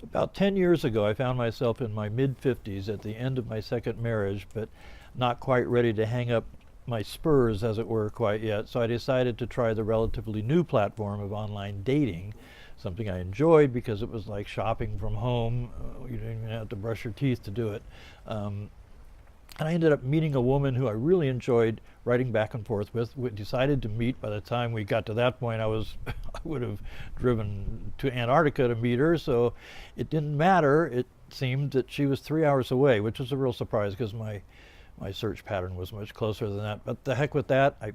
About 10 years ago, I found myself in my mid-50s at the end of my second marriage, but not quite ready to hang up my spurs, as it were, quite yet. So I decided to try the relatively new platform of online dating, something I enjoyed because it was like shopping from home. You didn't even have to brush your teeth to do it. And I ended up meeting a woman who I really enjoyed writing back and forth with. We decided to meet. By the time we got to that point, I would have driven to Antarctica to meet her, so it didn't matter. It seemed that she was 3 hours away, which was a real surprise because my search pattern was much closer than that. But the heck with that. I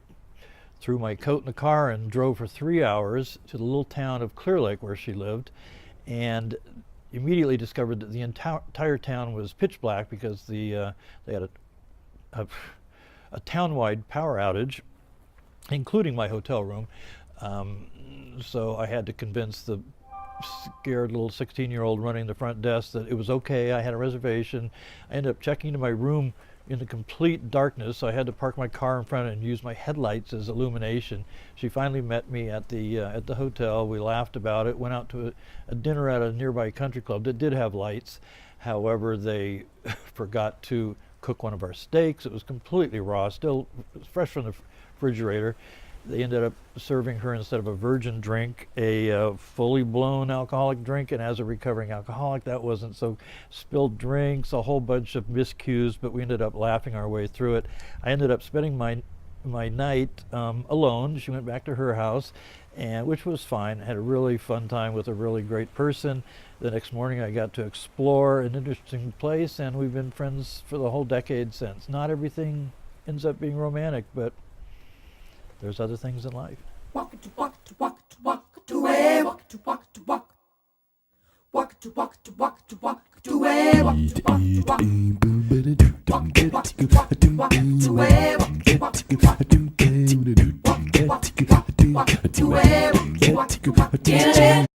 threw my coat in the car and drove for 3 hours to the little town of Clear Lake where she lived, and immediately discovered that the entire town was pitch black because they had a town-wide power outage, including my hotel room. So I had to convince the scared little 16-year-old running the front desk that it was okay. I had a reservation. I ended up checking into my room in the complete darkness, so I had to park my car in front and use my headlights as illumination. She finally met me at the hotel. We laughed about it, went out to a dinner at a nearby country club that did have lights. However, they forgot to cook one of our steaks. It was completely raw, still fresh from the refrigerator. They ended up serving her, instead of a virgin drink, a fully blown alcoholic drink, and as a recovering alcoholic, that wasn't so. Spilled drinks, a whole bunch of miscues, but we ended up laughing our way through it. I ended up spending my night alone. She went back to her house, which was fine. I had a really fun time with a really great person. The next morning I got to explore an interesting place, and we've been friends for the whole decade since. Not everything ends up being romantic, but there's other things in life. Walk to walk to walk to walk to way, walk to walk to walk. Walk to walk to walk to walk to way, walk to walk to walk. Walk to walk to walk to walk to way, walk to walk to walk. Walk to walk to walk to walk to way, walk to walk to walk. Get it in.